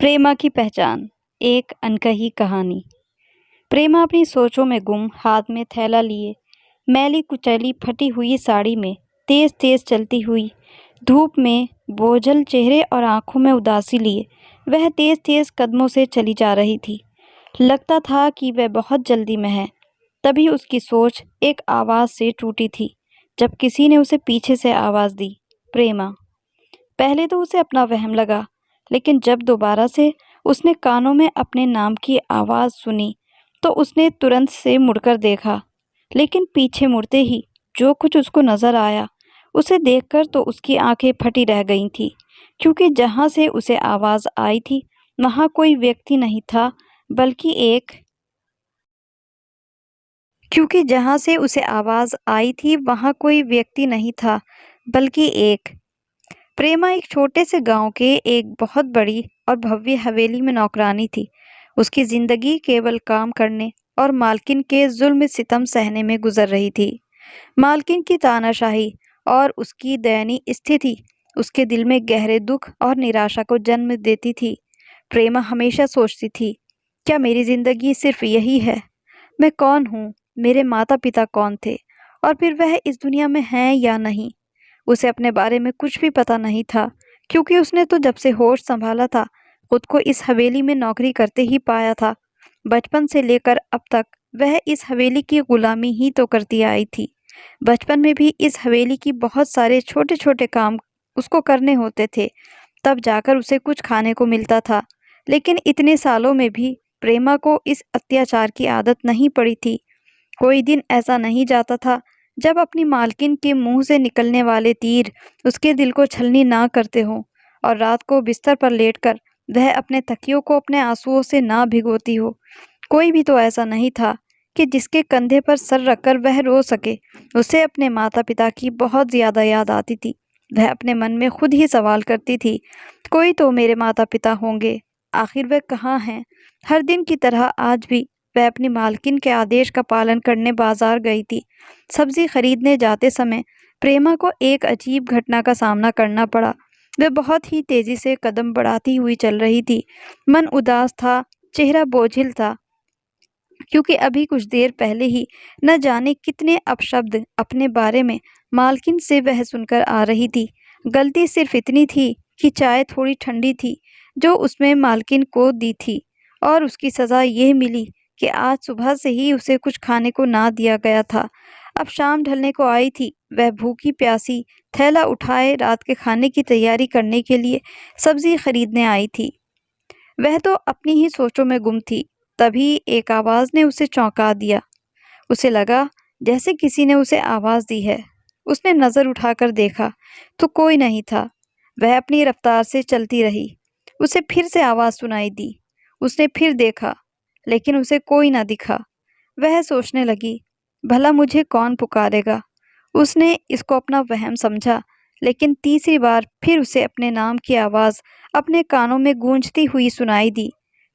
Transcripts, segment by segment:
प्रेमा की पहचान। एक अनकही कहानी। प्रेमा अपनी सोचों में गुम, हाथ में थैला लिए, मैली कुचैली फटी हुई साड़ी में तेज तेज चलती हुई, धूप में बोझल चेहरे और आंखों में उदासी लिए वह तेज तेज कदमों से चली जा रही थी। लगता था कि वह बहुत जल्दी में है। तभी उसकी सोच एक आवाज़ से टूटी थी, जब किसी ने उसे पीछे से आवाज़ दी, प्रेमा। पहले तो उसे अपना वहम लगा, लेकिन जब दोबारा से उसने कानों में अपने नाम की आवाज़ सुनी, तो उसने तुरंत से मुड़कर देखा। लेकिन पीछे मुड़ते ही जो कुछ उसको नज़र आया, उसे देखकर तो उसकी आंखें फटी रह गई थीं, क्योंकि जहाँ से उसे आवाज़ आई थी, वहाँ कोई व्यक्ति नहीं था, बल्कि एक क्योंकि जहाँ से उसे आवाज़ आई थी, वहाँ कोई व्यक्ति नहीं था, बल्कि एक प्रेमा एक छोटे से गांव के एक बहुत बड़ी और भव्य हवेली में नौकरानी थी। उसकी जिंदगी केवल काम करने और मालकिन के जुल्म सितम सहने में गुजर रही थी। मालकिन की तानाशाही और उसकी दयनीय स्थिति उसके दिल में गहरे दुख और निराशा को जन्म देती थी। प्रेमा हमेशा सोचती थी, क्या मेरी जिंदगी सिर्फ यही है? मैं कौन हूँ? मेरे माता पिता कौन थे? और फिर वह इस दुनिया में हैं या नहीं? उसे अपने बारे में कुछ भी पता नहीं था, क्योंकि उसने तो जब से होश संभाला था, खुद को इस हवेली में नौकरी करते ही पाया था। बचपन से लेकर अब तक वह इस हवेली की गुलामी ही तो करती आई थी। बचपन में भी इस हवेली की बहुत सारे छोटे छोटे काम उसको करने होते थे, तब जाकर उसे कुछ खाने को मिलता था। लेकिन इतने सालों में भी प्रेमा को इस अत्याचार की आदत नहीं पड़ी थी। कोई दिन ऐसा नहीं जाता था जब अपनी मालकिन के मुंह से निकलने वाले तीर उसके दिल को छलनी ना करते हों, और रात को बिस्तर पर लेटकर वह अपने तकियों को अपने आंसुओं से ना भिगोती हो। कोई भी तो ऐसा नहीं था कि जिसके कंधे पर सर रखकर वह रो सके। उसे अपने माता पिता की बहुत ज़्यादा याद आती थी। वह अपने मन में खुद ही सवाल करती थी, कोई तो मेरे माता पिता होंगे, आखिर वह कहाँ हैं? हर दिन की तरह आज भी वह अपनी मालकिन के आदेश का पालन करने बाजार गई थी। सब्जी खरीदने जाते समय प्रेमा को एक अजीब घटना का सामना करना पड़ा। वह बहुत ही तेजी से कदम बढ़ाती हुई चल रही थी। मन उदास था, चेहरा बोझिल था, क्योंकि अभी कुछ देर पहले ही न जाने कितने अपशब्द अपने बारे में मालकिन से वह सुनकर आ रही थी। गलती सिर्फ इतनी थी कि चाय थोड़ी ठंडी थी जो उसमें मालकिन को दी थी, और उसकी सज़ा यह मिली कि आज सुबह से ही उसे कुछ खाने को ना दिया गया था। अब शाम ढलने को आई थी। वह भूखी प्यासी थैला उठाए रात के खाने की तैयारी करने के लिए सब्जी खरीदने आई थी। वह तो अपनी ही सोचों में गुम थी। तभी एक आवाज़ ने उसे चौंका दिया। उसे लगा जैसे किसी ने उसे आवाज़ दी है। उसने नज़र उठाकर देखा तो कोई नहीं था। वह अपनी रफ्तार से चलती रही। उसे फिर से आवाज़ सुनाई दी। उसने फिर देखा, लेकिन उसे कोई ना दिखा। वह सोचने लगी, भला मुझे कौन पुकारेगा? उसने इसको अपना वहम समझा, लेकिन तीसरी बार फिर उसे अपने नाम की आवाज़ अपने कानों में गूंजती हुई सुनाई दी।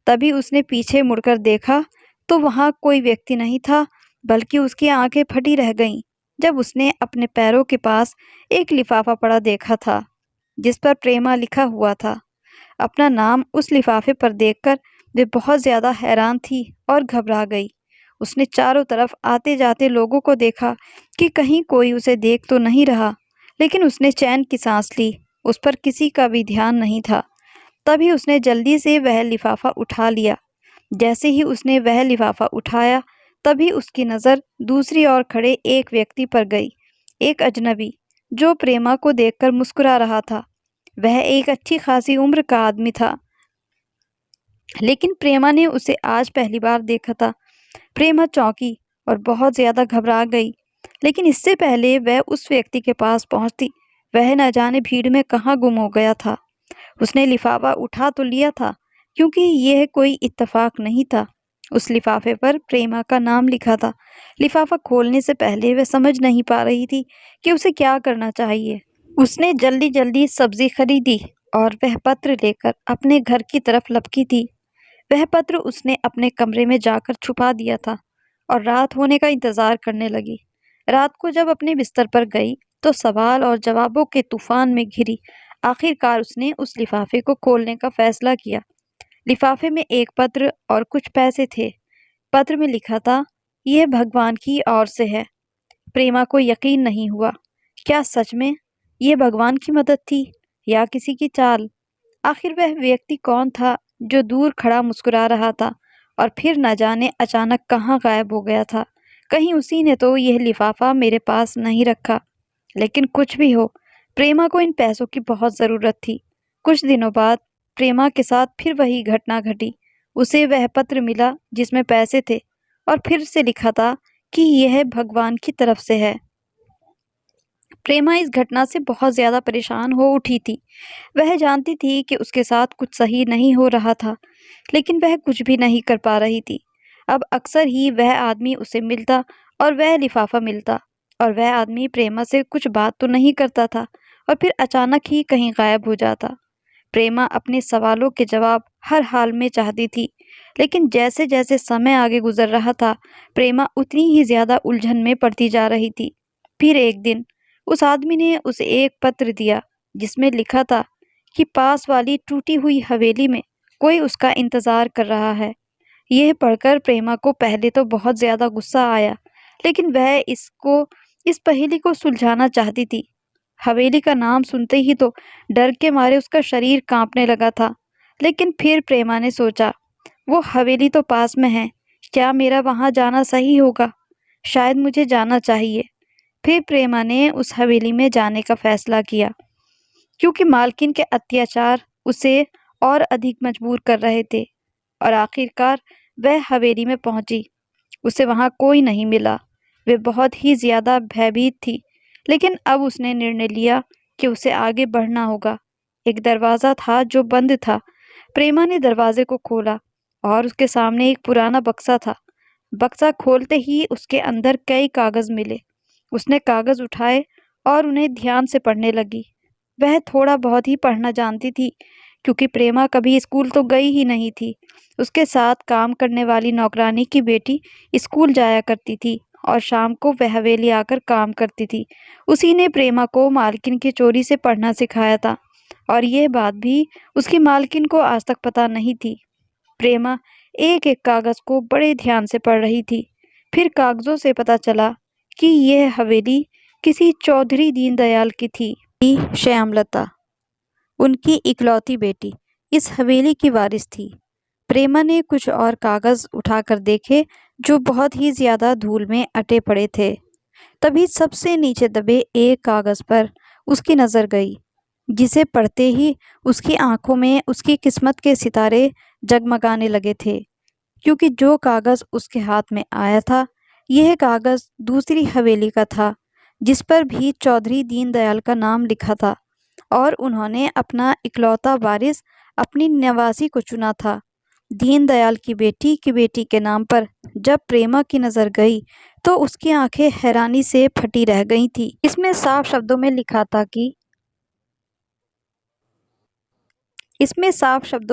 तभी उसने पीछे मुड़कर देखा तो वहाँ कोई व्यक्ति नहीं था, बल्कि उसकी आंखें फटी रह गईं जब उसने अपने पैरों के पास एक लिफाफा पड़ा देखा था, जिस पर प्रेमा लिखा हुआ था। अपना नाम उस लिफाफे पर देखकर वे बहुत ज़्यादा हैरान थी और घबरा गई। उसने चारों तरफ आते जाते लोगों को देखा कि कहीं कोई उसे देख तो नहीं रहा, लेकिन उसने चैन की सांस ली। उस पर किसी का भी ध्यान नहीं था। तभी उसने जल्दी से वह लिफाफा उठा लिया। जैसे ही उसने वह लिफाफा उठाया, तभी उसकी नज़र दूसरी ओर खड़े एक व्यक्ति पर गई। एक अजनबी जो प्रेमा को देखकर मुस्कुरा रहा था। वह एक अच्छी खासी उम्र का आदमी था, लेकिन प्रेमा ने उसे आज पहली बार देखा था। प्रेमा चौंकी और बहुत ज़्यादा घबरा गई, लेकिन इससे पहले वह उस व्यक्ति के पास पहुंचती, वह न जाने भीड़ में कहाँ गुम हो गया था। उसने लिफाफा उठा तो लिया था, क्योंकि यह कोई इत्तेफाक नहीं था। उस लिफाफे पर प्रेमा का नाम लिखा था। लिफाफा खोलने से पहले वह समझ नहीं पा रही थी कि उसे क्या करना चाहिए। उसने जल्दी जल्दी सब्जी खरीदी और वह पत्र लेकर अपने घर की तरफ लपकी थी। वह पत्र उसने अपने कमरे में जाकर छुपा दिया था और रात होने का इंतजार करने लगी। रात को जब अपने बिस्तर पर गई तो सवाल और जवाबों के तूफान में घिरी आखिरकार उसने उस लिफाफे को खोलने का फैसला किया। लिफाफे में एक पत्र और कुछ पैसे थे। पत्र में लिखा था, यह भगवान की ओर से है। प्रेमा को यकीन नहीं हुआ। क्या सच में यह भगवान की मदद थी या किसी की चाल? आखिर वह व्यक्ति कौन था जो दूर खड़ा मुस्कुरा रहा था और फिर न जाने अचानक कहाँ गायब हो गया था? कहीं उसी ने तो यह लिफाफा मेरे पास नहीं रखा। लेकिन कुछ भी हो, प्रेमा को इन पैसों की बहुत ज़रूरत थी। कुछ दिनों बाद प्रेमा के साथ फिर वही घटना घटी। उसे वह पत्र मिला जिसमें पैसे थे और फिर से लिखा था कि यह भगवान की तरफ से है। प्रेमा इस घटना से बहुत ज़्यादा परेशान हो उठी थी। वह जानती थी कि उसके साथ कुछ सही नहीं हो रहा था, लेकिन वह कुछ भी नहीं कर पा रही थी। अब अक्सर ही वह आदमी उसे मिलता और वह लिफाफा मिलता और वह आदमी प्रेमा से कुछ बात तो नहीं करता था और फिर अचानक ही कहीं गायब हो जाता। प्रेमा अपने सवालों के जवाब हर हाल में चाहती थी, लेकिन जैसे जैसे समय आगे गुजर रहा था, प्रेमा उतनी ही ज़्यादा उलझन में पड़ती जा रही थी। फिर एक दिन उस आदमी ने उसे एक पत्र दिया जिसमें लिखा था कि पास वाली टूटी हुई हवेली में कोई उसका इंतज़ार कर रहा है। यह पढ़कर प्रेमा को पहले तो बहुत ज़्यादा गुस्सा आया, लेकिन वह इस पहेली को सुलझाना चाहती थी। हवेली का नाम सुनते ही तो डर के मारे उसका शरीर कांपने लगा था। लेकिन फिर प्रेमा ने सोचा, वो हवेली तो पास में है, क्या मेरा वहां जाना सही होगा? शायद मुझे जाना चाहिए। फिर प्रेमा ने उस हवेली में जाने का फैसला किया, क्योंकि मालकिन के अत्याचार उसे और अधिक मजबूर कर रहे थे। और आखिरकार वह हवेली में पहुंची। उसे वहां कोई नहीं मिला। वे बहुत ही ज्यादा भयभीत थी, लेकिन अब उसने निर्णय लिया कि उसे आगे बढ़ना होगा। एक दरवाज़ा था जो बंद था। प्रेमा ने दरवाजे को खोला और उसके सामने एक पुराना बक्सा था। बक्सा खोलते ही उसके अंदर कई कागज़ मिले। उसने कागज़ उठाए और उन्हें ध्यान से पढ़ने लगी। वह थोड़ा बहुत ही पढ़ना जानती थी, क्योंकि प्रेमा कभी स्कूल तो गई ही नहीं थी। उसके साथ काम करने वाली नौकरानी की बेटी स्कूल जाया करती थी और शाम को वह हवेली आकर काम करती थी। उसी ने प्रेमा को मालकिन की चोरी से पढ़ना सिखाया था और यह बात भी उसकी मालकिन को आज तक पता नहीं थी। प्रेमा एक एक कागज़ को बड़े ध्यान से पढ़ रही थी। फिर कागज़ों से पता चला कि यह हवेली किसी चौधरी दीनदयाल की थी। श्यामलता, उनकी इकलौती बेटी, इस हवेली की वारिस थी। प्रेमा ने कुछ और कागज़ उठाकर देखे जो बहुत ही ज़्यादा धूल में अटे पड़े थे। तभी सबसे नीचे दबे एक कागज़ पर उसकी नज़र गई, जिसे पढ़ते ही उसकी आंखों में उसकी किस्मत के सितारे जगमगाने लगे थे। क्योंकि जो कागज़ उसके हाथ में आया था, यह कागज़ दूसरी हवेली का था, जिस पर भी चौधरी दीनदयाल का नाम लिखा था और उन्होंने अपना इकलौता वारिस, अपनी नवासी को चुना था। दीनदयाल की बेटी के नाम पर जब प्रेमा की नज़र गई तो उसकी आंखें हैरानी से फटी रह गई थी। इसमें साफ शब्दों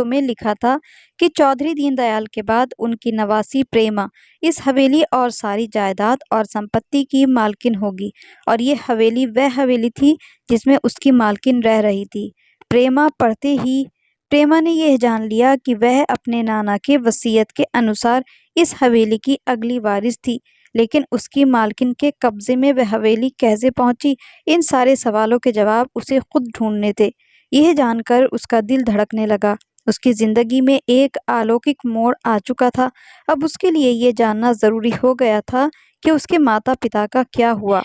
में लिखा था कि चौधरी दीनदयाल के बाद उनकी नवासी प्रेमा इस हवेली और सारी जायदाद और संपत्ति की मालकिन होगी। और ये हवेली वह हवेली थी जिसमें उसकी मालकिन रह रही थी। प्रेमा पढ़ते ही प्रेमा ने यह जान लिया कि वह अपने नाना के वसीयत के अनुसार इस हवेली की अगली वारिस थी। लेकिन उसकी मालकिन के कब्जे में वह हवेली कैसे पहुंची, इन सारे सवालों के जवाब उसे खुद ढूंढने थे। यह जानकर उसका दिल धड़कने लगा। उसकी जिंदगी में एक अलौकिक मोड़ आ चुका था। अब उसके लिए ये जानना जरूरी हो गया था कि उसके माता पिता का क्या हुआ।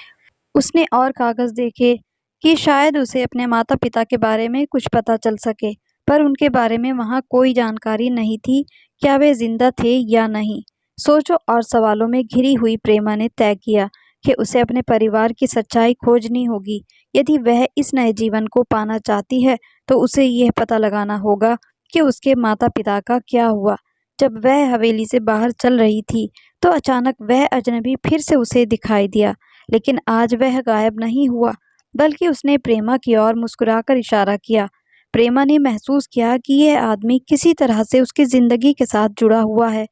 उसने और कागज़ देखे कि शायद उसे अपने माता पिता के बारे में कुछ पता चल सके, पर उनके बारे में वहाँ कोई जानकारी नहीं थी। क्या वे जिंदा थे या नहीं? सोचों और सवालों में घिरी हुई प्रेमा ने तय किया कि उसे अपने परिवार की सच्चाई खोजनी होगी। यदि वह इस नए जीवन को पाना चाहती है तो उसे यह पता लगाना होगा कि उसके माता पिता का क्या हुआ। जब वह हवेली से बाहर चल रही थी तो अचानक वह अजनबी फिर से उसे दिखाई दिया, लेकिन आज वह गायब नहीं हुआ, बल्कि उसने प्रेमा की ओर मुस्कुराकर इशारा किया। प्रेमा ने महसूस किया कि यह आदमी किसी तरह से उसकी जिंदगी के साथ जुड़ा हुआ है।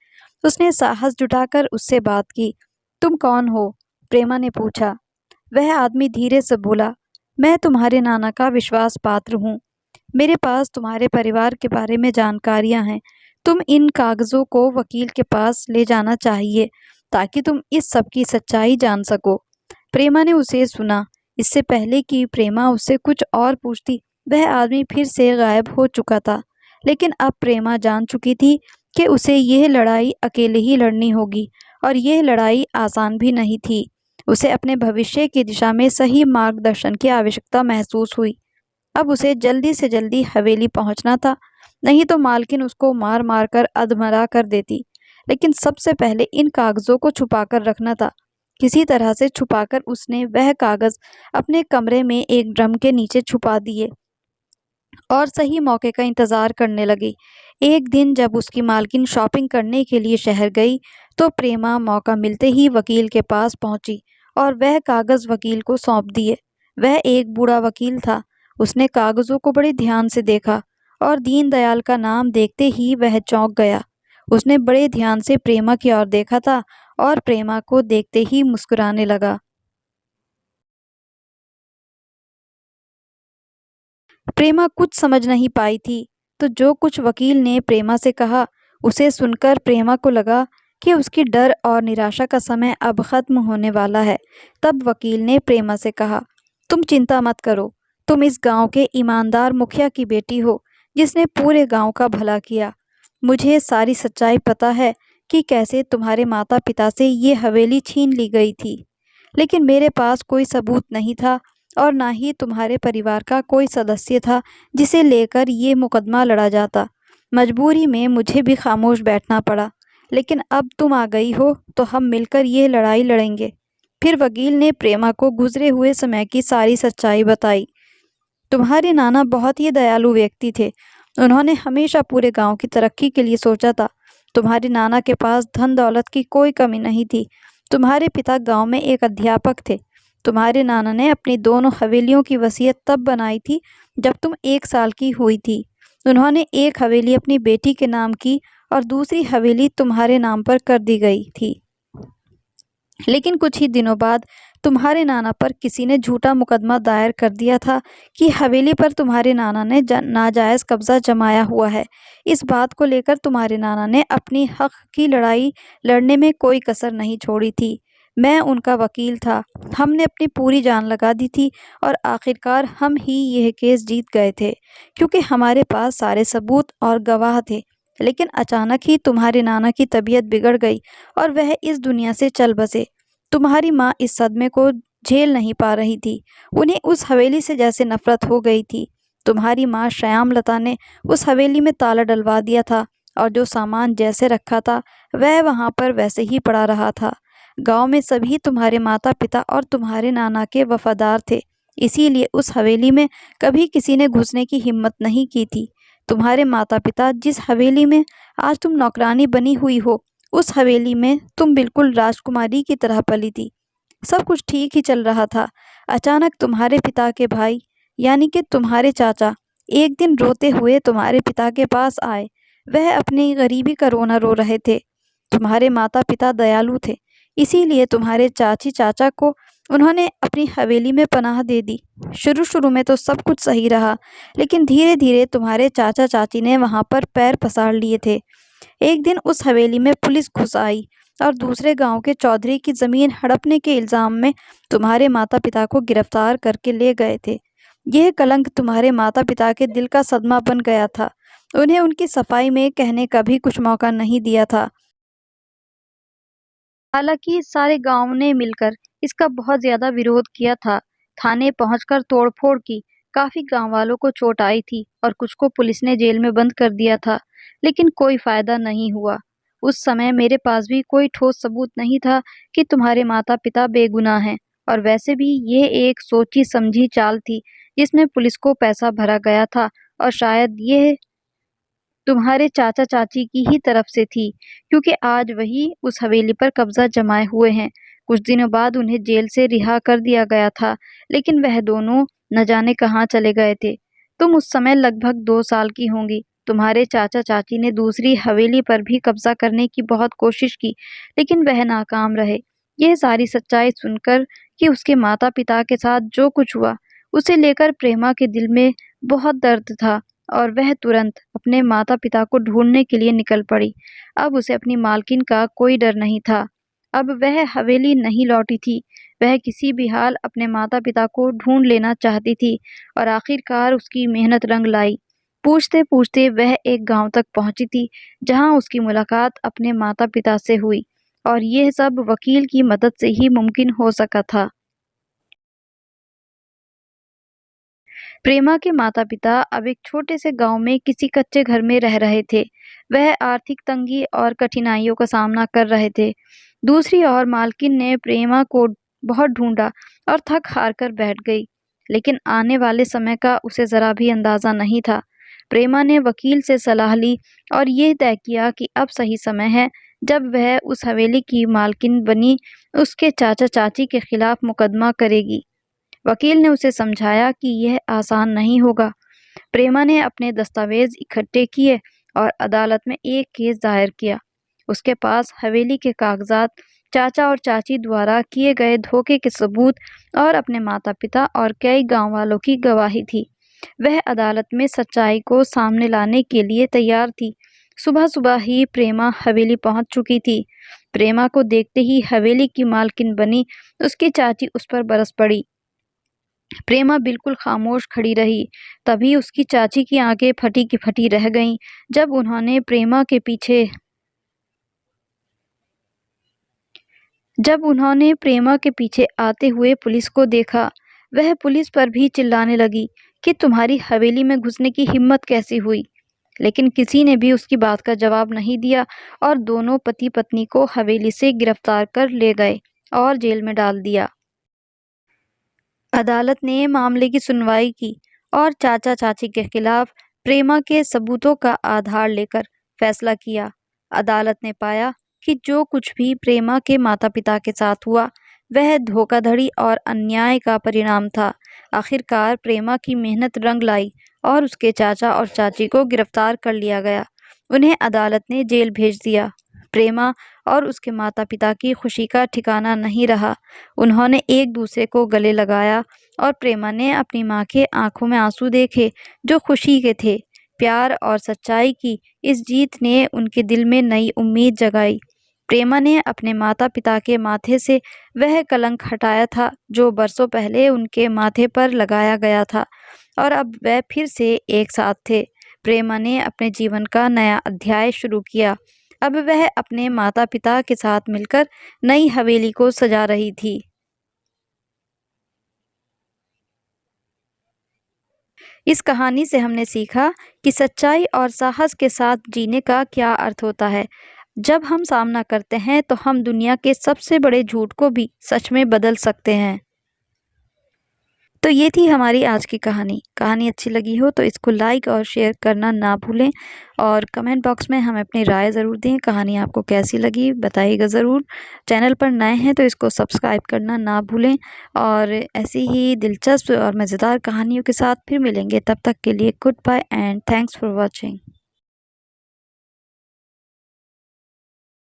उसने साहस जुटाकर उससे बात की। तुम कौन हो? प्रेमा ने पूछा। वह आदमी धीरे से बोला, मैं तुम्हारे नाना का विश्वास पात्र हूँ। मेरे पास तुम्हारे परिवार के बारे में जानकारियाँ हैं। तुम इन कागजों को वकील के पास ले जाना चाहिए ताकि तुम इस सब की सच्चाई जान सको। प्रेमा ने उसे सुना। इससे पहले कि प्रेमा उससे कुछ और पूछती, वह आदमी फिर से गायब हो चुका था। लेकिन अब प्रेमा जान चुकी थी कि उसे यह लड़ाई अकेले ही लड़नी होगी, और यह लड़ाई आसान भी नहीं थी। उसे अपने भविष्य की दिशा में सही मार्गदर्शन की आवश्यकता महसूस हुई। अब उसे जल्दी से जल्दी हवेली पहुंचना था, नहीं तो मालकिन उसको मार मार कर अधमरा कर देती। लेकिन सबसे पहले इन कागजों को छुपाकर रखना था। किसी तरह से छुपाकर उसने वह कागज अपने कमरे में एक ड्रम के नीचे छुपा दिए और सही मौके का इंतजार करने लगी। एक दिन जब उसकी मालकिन शॉपिंग करने के लिए शहर गई, तो प्रेमा मौका मिलते ही वकील के पास पहुंची और वह कागज वकील को सौंप दिए। वह एक बूढ़ा वकील था। उसने कागजों को बड़े ध्यान से देखा और दीनदयाल का नाम देखते ही वह चौंक गया। उसने बड़े ध्यान से प्रेमा की ओर देखा था और प्रेमा को देखते ही मुस्कुराने लगा। प्रेमा कुछ समझ नहीं पाई थी, तो जो कुछ वकील ने प्रेमा से कहा, उसे सुनकर प्रेमा को लगा कि उसकी डर और निराशा का समय अब खत्म होने वाला है। तब वकील ने प्रेमा से कहा, तुम चिंता मत करो। तुम इस गांव के ईमानदार मुखिया की बेटी हो, जिसने पूरे गांव का भला किया। मुझे सारी सच्चाई पता है कि कैसे तुम्हारे माता पिता से ये हवेली छीन ली गई थी। लेकिन मेरे पास कोई सबूत नहीं था, और ना ही तुम्हारे परिवार का कोई सदस्य था जिसे लेकर ये मुकदमा लड़ा जाता। मजबूरी में मुझे भी खामोश बैठना पड़ा। लेकिन अब तुम आ गई हो, तो हम मिलकर ये लड़ाई लड़ेंगे। फिर वकील ने प्रेमा को गुजरे हुए समय की सारी सच्चाई बताई। तुम्हारे नाना बहुत ही दयालु व्यक्ति थे। उन्होंने हमेशा पूरे गांव की तरक्की के लिए सोचा था। तुम्हारे नाना के पास धन दौलत की कोई कमी नहीं थी। तुम्हारे पिता गांव में एक अध्यापक थे। तुम्हारे नाना ने अपनी दोनों हवेलियों की वसीयत तब बनाई थी जब तुम 1 साल की हुई थी। उन्होंने एक हवेली अपनी बेटी के नाम की और दूसरी हवेली तुम्हारे नाम पर कर दी गई थी। लेकिन कुछ ही दिनों बाद तुम्हारे नाना पर किसी ने झूठा मुकदमा दायर कर दिया था कि हवेली पर तुम्हारे नाना ने नाजायज़ कब्जा जमाया हुआ है। इस बात को लेकर तुम्हारे नाना ने अपनी हक की लड़ाई लड़ने में कोई कसर नहीं छोड़ी थी। मैं उनका वकील था। हमने अपनी पूरी जान लगा दी थी, और आखिरकार हम ही यह केस जीत गए थे, क्योंकि हमारे पास सारे सबूत और गवाह थे। लेकिन अचानक ही तुम्हारे नाना की तबीयत बिगड़ गई और वह इस दुनिया से चल बसे। तुम्हारी माँ इस सदमे को झेल नहीं पा रही थी। उन्हें उस हवेली से जैसे नफरत हो गई थी। तुम्हारी माँ श्यामलता ने उस हवेली में ताला डलवा दिया था, और जो सामान जैसे रखा था वह वहाँ पर वैसे ही पड़ा रहा था। गांव में सभी तुम्हारे माता पिता और तुम्हारे नाना के वफादार थे, इसीलिए उस हवेली में कभी किसी ने घुसने की हिम्मत नहीं की थी। तुम्हारे माता पिता जिस हवेली में आज तुम नौकरानी बनी हुई हो, उस हवेली में तुम बिल्कुल राजकुमारी की तरह पली थी। सब कुछ ठीक ही चल रहा था। अचानक तुम्हारे पिता के भाई, यानी कि तुम्हारे चाचा, एक दिन रोते हुए तुम्हारे पिता के पास आए। वह अपनी गरीबी का रोना रो रहे थे। तुम्हारे माता पिता दयालु थे, इसीलिए तुम्हारे चाची चाचा को उन्होंने अपनी हवेली में पनाह दे दी। शुरू शुरू में तो सब कुछ सही रहा, लेकिन धीरे धीरे तुम्हारे चाचा चाची ने वहां पर पैर पसार लिए थे। एक दिन उस हवेली में पुलिस घुस आई और दूसरे गांव के चौधरी की जमीन हड़पने के इल्जाम में तुम्हारे माता पिता को गिरफ्तार करके ले गए थे। यह कलंक तुम्हारे माता पिता के दिल का सदमा बन गया था। उन्हें उनकी सफाई में कहने का भी कुछ मौका नहीं दिया था। हालांकि सारे गांव ने मिलकर इसका बहुत ज्यादा विरोध किया था। थाने पहुंचकर तोड़फोड़ की। काफी गांव वालों को चोट आई थी और कुछ को पुलिस ने जेल में बंद कर दिया था। लेकिन कोई फायदा नहीं हुआ। उस समय मेरे पास भी कोई ठोस सबूत नहीं था कि तुम्हारे माता पिता बेगुनाह हैं। और वैसे भी ये एक सोची समझी चाल थी, जिसमें पुलिस को पैसा भरा गया था, और शायद ये तुम्हारे चाचा चाची की ही तरफ से थी, क्योंकि आज वही उस हवेली पर कब्जा जमाए हुए हैं। कुछ दिनों बाद उन्हें जेल से रिहा कर दिया गया था, लेकिन वह दोनों न जाने कहाँ चले गए थे। तुम उस समय लगभग 2 साल की होंगी। तुम्हारे चाचा चाची ने दूसरी हवेली पर भी कब्जा करने की बहुत कोशिश की, लेकिन वह नाकाम रहे। यह सारी सच्चाई सुनकर कि उसके माता पिता के साथ जो कुछ हुआ, उसे लेकर प्रेमा के दिल में बहुत दर्द था। और वह तुरंत अपने माता-पिता को ढूँढने के लिए निकल पड़ी। अब उसे अपनी मालकिन का कोई डर नहीं था। अब वह हवेली नहीं लौटी थी। वह किसी भी हाल अपने माता-पिता को ढूँढ लेना चाहती थी और आखिरकार उसकी मेहनत रंग लाई। पूछते-पूछते वह एक गाँव तक पहुँची थी, जहाँ उसकी मुलाकात अपने माता-पिता से हुई और यह सब वकील की मदद से ही मुमकिन हो सका था। प्रेमा के माता-पिता अब एक छोटे से गांव में किसी कच्चे घर में रह रहे थे। वह आर्थिक तंगी और कठिनाइयों का सामना कर रहे थे। दूसरी ओर मालकिन ने प्रेमा को बहुत ढूंढा और थक हार कर बैठ गई, लेकिन आने वाले समय का उसे जरा भी अंदाजा नहीं था। प्रेमा ने वकील से सलाह ली और ये तय किया कि अब सही समय है जब वह उस हवेली की मालकिन बनी उसके चाचा चाची के खिलाफ मुकदमा करेगी। वकील ने उसे समझाया कि यह आसान नहीं होगा। प्रेमा ने अपने दस्तावेज इकट्ठे किए और अदालत में एक केस दायर किया। उसके पास हवेली के कागजात, चाचा और चाची द्वारा किए गए धोखे के सबूत और अपने माता-पिता और कई गांव वालों की गवाही थी। वह अदालत में सच्चाई को सामने लाने के लिए तैयार थी। सुबह-सुबह ही प्रेमा हवेली पहुंच चुकी थी। प्रेमा को देखते ही हवेली की मालकिन बनी उसकी चाची उस पर बरस पड़ी। प्रेमा बिल्कुल खामोश खड़ी रही। तभी उसकी चाची की आंखें फटी की फटी रह गईं जब उन्होंने प्रेमा के पीछे आते हुए पुलिस को देखा। वह पुलिस पर भी चिल्लाने लगी कि तुम्हारी हवेली में घुसने की हिम्मत कैसी हुई। लेकिन किसी ने भी उसकी बात का जवाब नहीं दिया और दोनों पति पत्नी को हवेली से गिरफ्तार कर ले गए और जेल में डाल दिया। अदालत ने मामले की सुनवाई की और चाचा चाची के खिलाफ प्रेमा के सबूतों का आधार लेकर फैसला किया। अदालत ने पाया कि जो कुछ भी प्रेमा के माता पिता के साथ हुआ वह धोखाधड़ी और अन्याय का परिणाम था। आखिरकार प्रेमा की मेहनत रंग लाई और उसके चाचा और चाची को गिरफ्तार कर लिया गया। उन्हें अदालत ने जेल भेज दिया। प्रेमा और उसके माता पिता की खुशी का ठिकाना नहीं रहा। उन्होंने एक दूसरे को गले लगाया और प्रेमा ने अपनी माँ के आंखों में आंसू देखे जो खुशी के थे। प्यार और सच्चाई की इस जीत ने उनके दिल में नई उम्मीद जगाई। प्रेमा ने अपने माता पिता के माथे से वह कलंक हटाया था जो बरसों पहले उनके माथे पर लगाया गया था और अब वह फिर से एक साथ थे। प्रेमा ने अपने जीवन का नया अध्याय शुरू किया। अब वह अपने माता पिता के साथ मिलकर नई हवेली को सजा रही थी। इस कहानी से हमने सीखा कि सच्चाई और साहस के साथ जीने का क्या अर्थ होता है। जब हम सामना करते हैं तो हम दुनिया के सबसे बड़े झूठ को भी सच में बदल सकते हैं। तो ये थी हमारी आज की कहानी। कहानी अच्छी लगी हो तो इसको लाइक और शेयर करना ना भूलें और कमेंट बॉक्स में हमें अपनी राय ज़रूर दें। कहानी आपको कैसी लगी बताइएगा ज़रूर। चैनल पर नए हैं तो इसको सब्सक्राइब करना ना भूलें और ऐसी ही दिलचस्प और मज़ेदार कहानियों के साथ फिर मिलेंगे। तब तक के लिए good bye and thanks for watching.